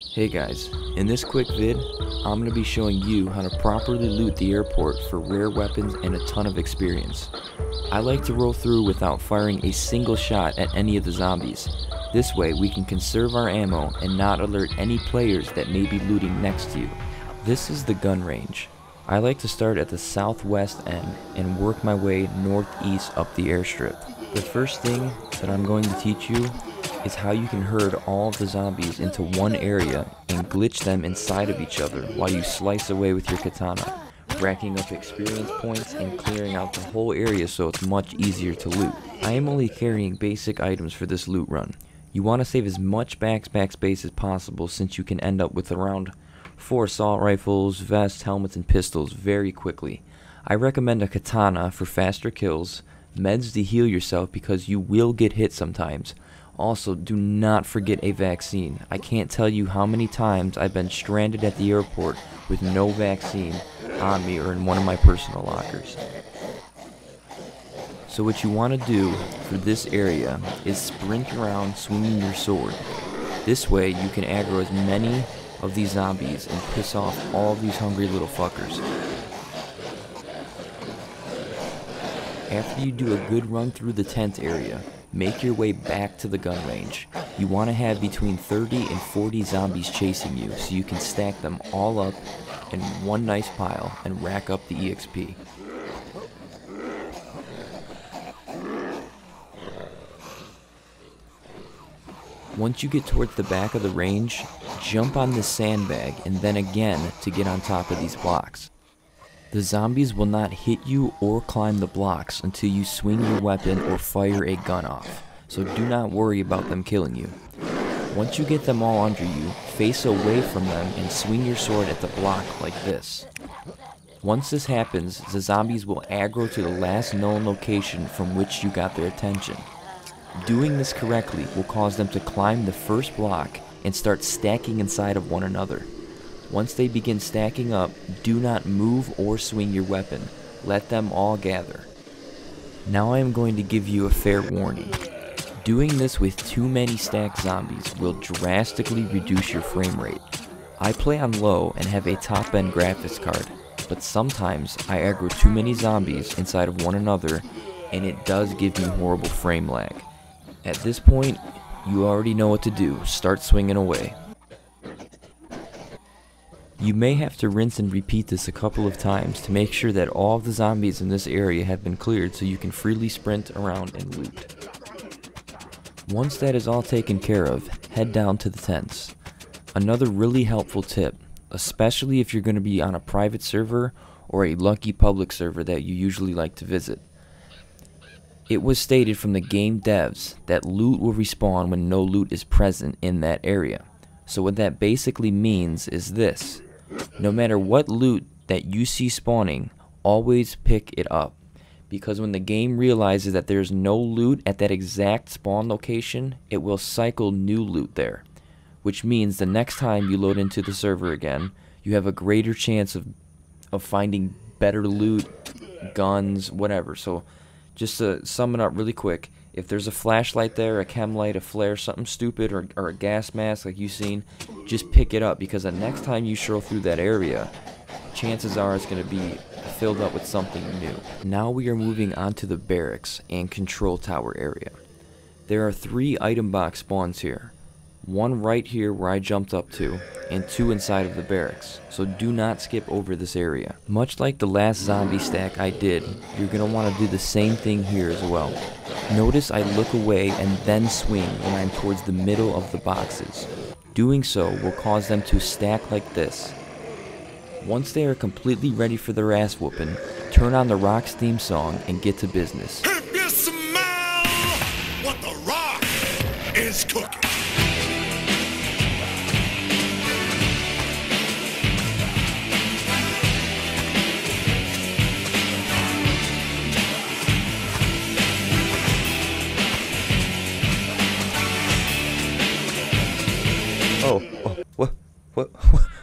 Hey guys, in this quick vid, I'm going to be showing you how to properly loot the airport for rare weapons and a ton of experience. I like to roll through without firing a single shot at any of the zombies. This way we can conserve our ammo and not alert any players that may be looting next to you. This is the gun range. I like to start at the southwest end and work my way northeast up the airstrip. The first thing that I'm going to teach you is how you can herd all of the zombies into one area and glitch them inside of each other while you slice away with your katana, racking up experience points and clearing out the whole area so it's much easier to loot. I am only carrying basic items for this loot run. You want to save as much backpack space as possible since you can end up with around 4 assault rifles, vests, helmets, and pistols very quickly. I recommend a katana for faster kills, meds to heal yourself because you will get hit sometimes. Also, do not forget a vaccine. I can't tell you how many times I've been stranded at the airport with no vaccine on me or in one of my personal lockers. So what you want to do for this area is sprint around swinging your sword. This way you can aggro as many of these zombies and piss off all of these hungry little fuckers. After you do a good run through the tent area, make your way back to the gun range. You want to have between 30 and 40 zombies chasing you so you can stack them all up in one nice pile and rack up the EXP. Once you get towards the back of the range, jump on this sandbag and then again to get on top of these blocks. The zombies will not hit you or climb the blocks until you swing your weapon or fire a gun off, so do not worry about them killing you. Once you get them all under you, face away from them and swing your sword at the block like this. Once this happens, the zombies will aggro to the last known location from which you got their attention. Doing this correctly will cause them to climb the first block and start stacking inside of one another. Once they begin stacking up, do not move or swing your weapon. Let them all gather. Now I am going to give you a fair warning. Doing this with too many stacked zombies will drastically reduce your frame rate. I play on low and have a top-end graphics card, but sometimes I aggro too many zombies inside of one another and it does give me horrible frame lag. At this point, you already know what to do. Start swinging away. You may have to rinse and repeat this a couple of times to make sure that all of the zombies in this area have been cleared so you can freely sprint around and loot. Once that is all taken care of, head down to the tents. Another really helpful tip, especially if you're going to be on a private server or a lucky public server that you usually like to visit. It was stated from the game devs that loot will respawn when no loot is present in that area. So what that basically means is this: no matter what loot that you see spawning, always pick it up. Because when the game realizes that there's no loot at that exact spawn location, it will cycle new loot there. Which means the next time you load into the server again, you have a greater chance of finding better loot, guns, whatever. So just to sum it up really quick, if there's a flashlight there, a chem light, a flare, something stupid, or a gas mask like you've seen, just pick it up, because the next time you stroll through that area, chances are it's going to be filled up with something new. Now we are moving on to the barracks and control tower area. There are 3 item box spawns here. One right here where I jumped up to, and 2 inside of the barracks, so do not skip over this area. Much like the last zombie stack I did, you're going to want to do the same thing here as well. Notice I look away and then swing when I'm towards the middle of the boxes. Doing so will cause them to stack like this. Once they are completely ready for their ass whooping, turn on the Rock's theme song and get to business. If you smell what the Rock is cooking.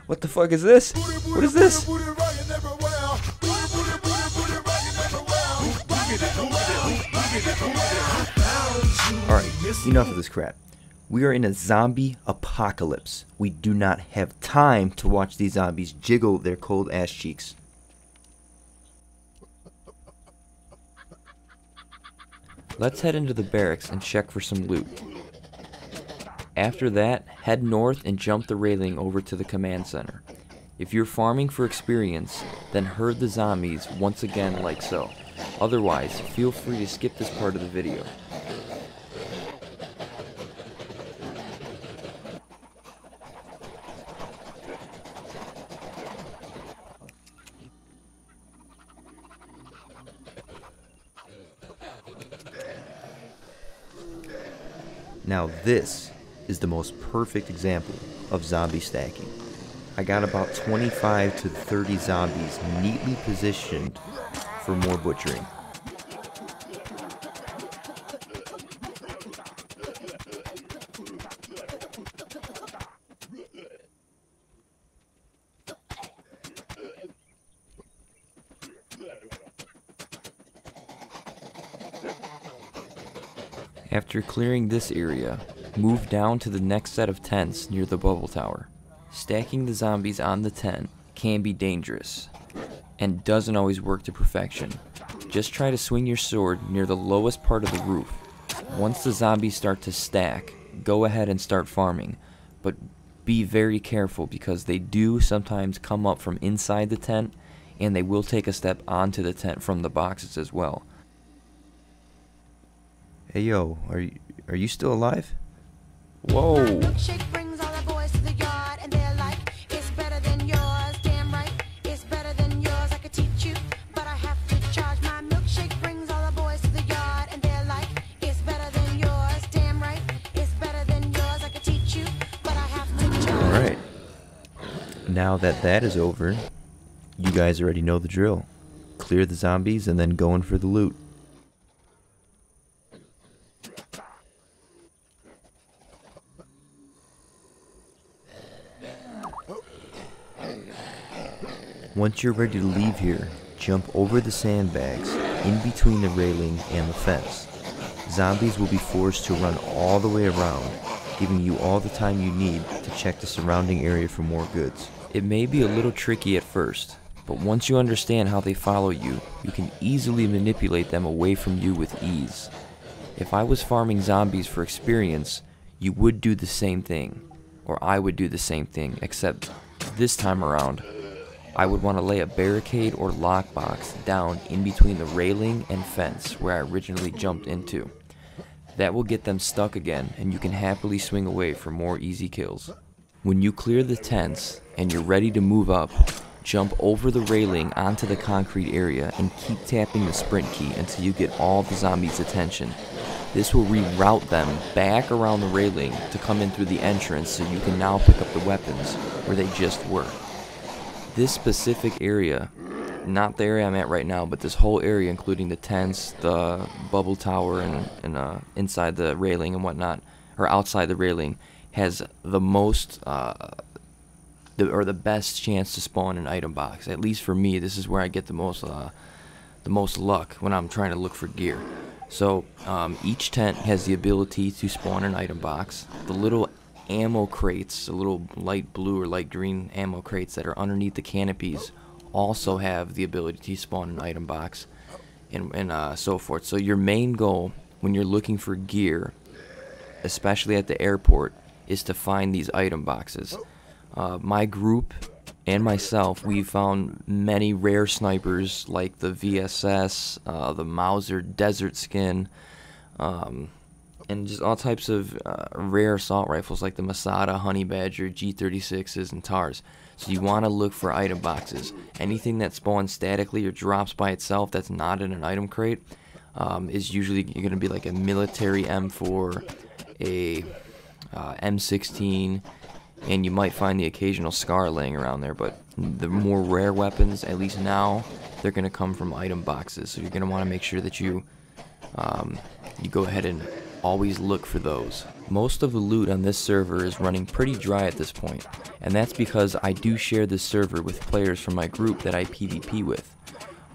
What the fuck is this? What is this? Alright, enough of this crap. We are in a zombie apocalypse. We do not have time to watch these zombies jiggle their cold ass cheeks. Let's head into the barracks and check for some loot. After that, head north and jump the railing over to the command center. If you're farming for experience, then herd the zombies once again like so. Otherwise, feel free to skip this part of the video. Now this is the most perfect example of zombie stacking. I got about 25 to 30 zombies neatly positioned for more butchering. After clearing this area, move down to the next set of tents near the bubble tower. Stacking the zombies on the tent can be dangerous, and doesn't always work to perfection. Just try to swing your sword near the lowest part of the roof. Once the zombies start to stack, go ahead and start farming, but be very careful because they do sometimes come up from inside the tent, and they will take a step onto the tent from the boxes as well. Hey yo, are you still alive? Whoa! Alright. Now that is over, you guys already know the drill. Clear the zombies and then go in for the loot. Once you're ready to leave here, jump over the sandbags in between the railing and the fence. Zombies will be forced to run all the way around, giving you all the time you need to check the surrounding area for more goods. It may be a little tricky at first, but once you understand how they follow you, you can easily manipulate them away from you with ease. If I was farming zombies for experience, you would do the same thing, or I would do the same thing, except this time around, I would want to lay a barricade or lockbox down in between the railing and fence where I originally jumped into. That will get them stuck again, and you can happily swing away for more easy kills. When you clear the tents and you're ready to move up, jump over the railing onto the concrete area and keep tapping the sprint key until you get all the zombies' attention. This will reroute them back around the railing to come in through the entrance so you can now pick up the weapons where they just were. This specific area, not the area I'm at right now, but this whole area, including the tents, the bubble tower, and inside the railing and whatnot, or outside the railing, has the most, or the best chance to spawn an item box. At least for me, this is where I get the most luck when I'm trying to look for gear. So each tent has the ability to spawn an item box. The little ammo crates, the little light blue or light green ammo crates that are underneath the canopies, also have the ability to spawn an item box, and so forth. So your main goal when you're looking for gear, especially at the airport, is to find these item boxes. My group and myself, we found many rare snipers like the VSS, the Mauser Desert Skin, and just all types of rare assault rifles like the Masada, Honey Badger, G36s, and TARs. So you want to look for item boxes. Anything that spawns statically or drops by itself that's not in an item crate is usually going to be like a military M4, a M16, and you might find the occasional SCAR laying around there. But the more rare weapons, at least now, they're going to come from item boxes. So you're going to want to make sure that you go ahead and always look for those. Most of the loot on this server is running pretty dry at this point, and that's because I do share this server with players from my group that I PvP with.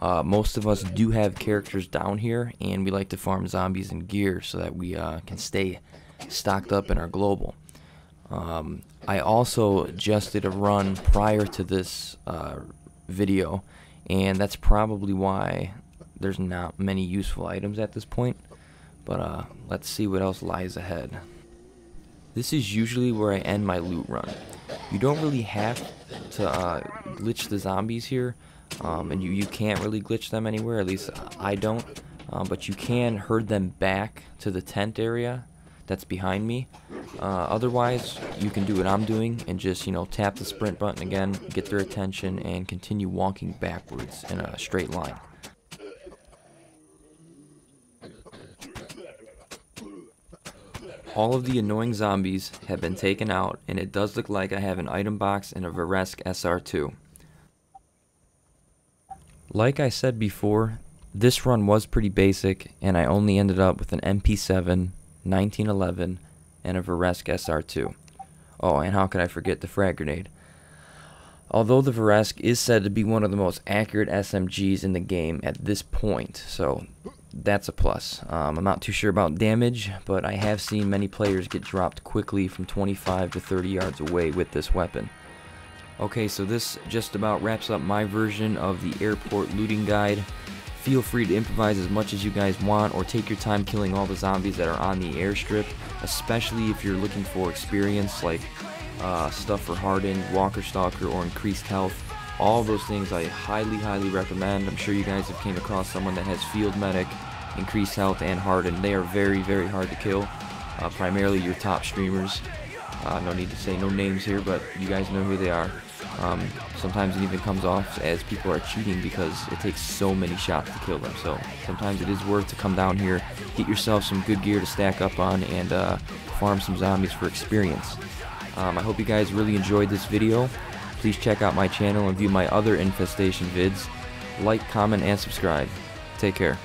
Most of us do have characters down here, and we like to farm zombies and gear so that we can stay stocked up in our global. I also just did a run prior to this video, and that's probably why there's not many useful items at this point. But let's see what else lies ahead. This is usually where I end my loot run. You don't really have to glitch the zombies here, and you can't really glitch them anywhere, at least I don't, but you can herd them back to the tent area that's behind me. Otherwise, you can do what I'm doing and just, you know, tap the sprint button again, get their attention, and continue walking backwards in a straight line. All of the annoying zombies have been taken out, and it does look like I have an item box and a WarZ SR2. Like I said before, this run was pretty basic, and I only ended up with an MP7, 1911, and a WarZ SR2. Oh, and how could I forget the frag grenade? Although the WarZ is said to be one of the most accurate SMGs in the game at this point, so that's a plus. I'm not too sure about damage, but I have seen many players get dropped quickly from 25 to 30 yards away with this weapon. Okay, so this just about wraps up my version of the airport looting guide. Feel free to improvise as much as you guys want, or take your time killing all the zombies that are on the airstrip, especially if you're looking for experience like stuff for hardened, walker stalker, or increased health. All those things I highly recommend. I'm sure you guys have came across someone that has field medic, increased health, and hardened. They are very hard to kill, primarily your top streamers. No need to say no names here, but you guys know who they are. Sometimes it even comes off as people are cheating because it takes so many shots to kill them. So sometimes it is worth to come down here, get yourself some good gear to stack up on, and farm some zombies for experience. I hope you guys really enjoyed this video. Please check out my channel and view my other Infestation vids. Like, comment, and subscribe. Take care.